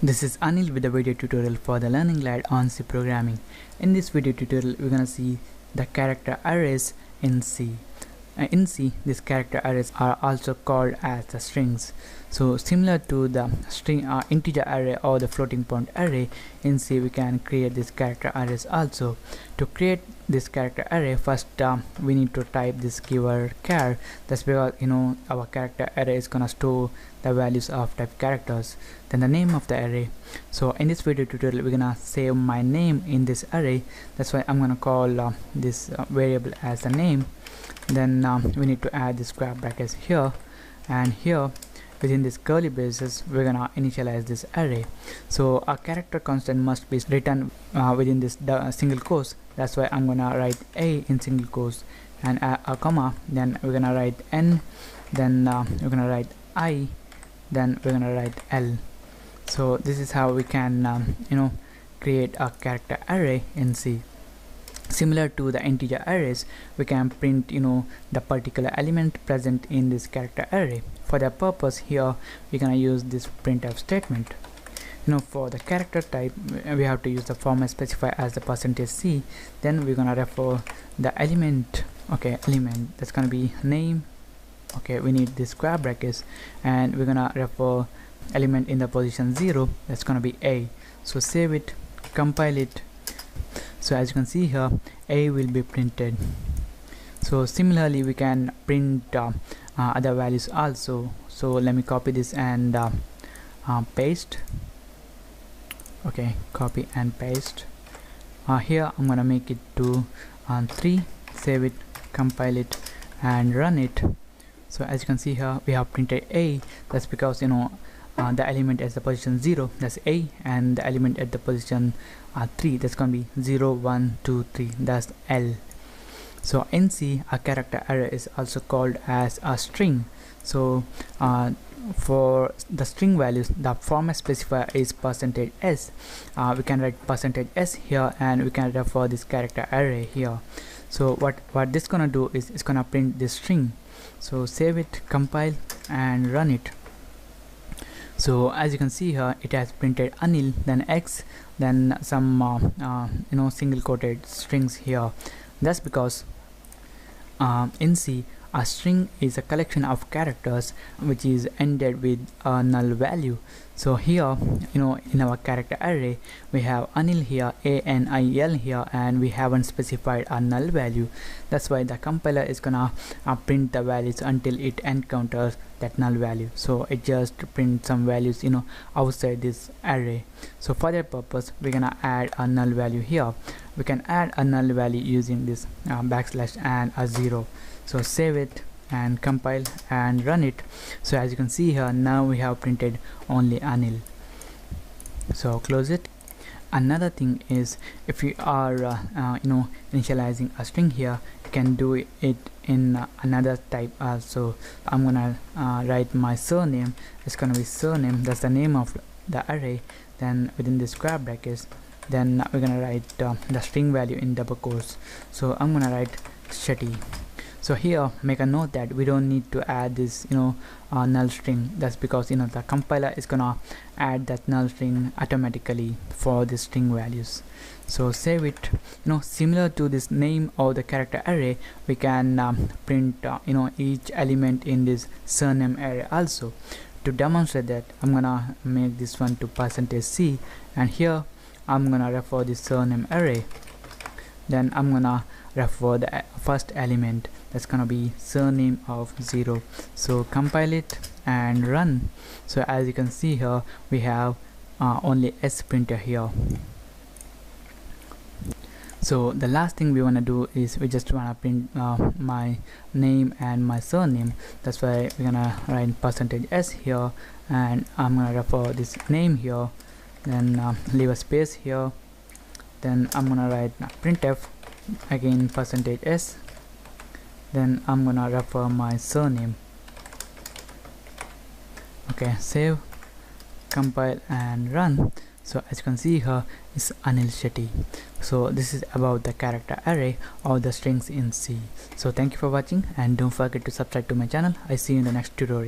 This is Anil with a video tutorial for the Learning Lad on C programming. In this video tutorial, we're gonna see the character arrays in C. In C, these character arrays are also called as the strings. So similar to the string integer array or the floating point array, in C we can create these character arrays also. To create this character array, first we need to type this keyword char. That's because our character array is gonna store the values of type characters, then the name of the array. So in this video tutorial, we're gonna save my name in this array. That's why I'm gonna call this variable as the name. Then we need to add the square brackets here, and here within this curly braces we're gonna initialize this array. So a character constant must be written within this single quotes. That's why I'm gonna write a in single quotes and a comma, then we're gonna write n, then we're gonna write I, then we're gonna write l. So this is how we can create a character array in C. Similar to the integer arrays, we can print the particular element present in this character array. For that purpose, here we're gonna use this printf statement. For the character type, we have to use the format specifier as the %c. Then we're gonna refer the element. Element that's gonna be name. We need this square brackets, and we're gonna refer element in the position 0. That's gonna be a. So save it, compile it. So as you can see here, a will be printed. So similarly, we can print other values also. So let me copy this and paste. Copy and paste. Here I'm gonna make it to 3. Save it, compile it, and run it. So as you can see here, we have printed a. That's because the element at the position 0, that's a, and the element at the position 3, that's gonna be 0, 1, 2, 3, that's l. So in C, a character array is also called as a string. So for the string values, the format specifier is %s. We can write %s here, and we can refer this character array here. So what this gonna do is it's gonna print this string. So save it, compile, and run it. So as you can see here, it has printed Anil, then X, then some single quoted strings here. That's because in C, a string is a collection of characters which is ended with a null value. So here, in our character array, we have Anil here, ANIL here, and we haven't specified a null value. That's why the compiler is gonna print the values until it encounters that null value. So it just prints some values outside this array. So for that purpose, we're gonna add a null value here. We can add a null value using this backslash and a 0. So save it and compile and run it. So as you can see here, now we have printed only Anil. So close it. Another thing is, if you are initializing a string here, you can do it in another type also. I'm gonna write my surname. It's gonna be surname, that's the name of the array. Then within the square brackets, then we're gonna write the string value in double quotes. So I'm gonna write Shetty. So here, make a note that we don't need to add this null string. That's because the compiler is gonna add that null string automatically for the string values. So save it. Similar to this name of the character array, we can print each element in this surname array also. To demonstrate that, I'm gonna make this one to %c, and here I'm gonna refer the surname array. Then I'm gonna refer the first element, that's gonna be surname of 0. So compile it and run. So as you can see here, we have only S printer here. So the last thing we want to do is we just want to print my name and my surname. That's why we're gonna write %s here, and I'm gonna refer this name here, then leave a space here, then I'm gonna write printf again %s, then I'm gonna refer my surname. Save, compile, and run. So as you can see here, is Anil Shetty. So this is about the character array or the strings in C. So thank you for watching, and don't forget to subscribe to my channel. I see you in the next tutorial.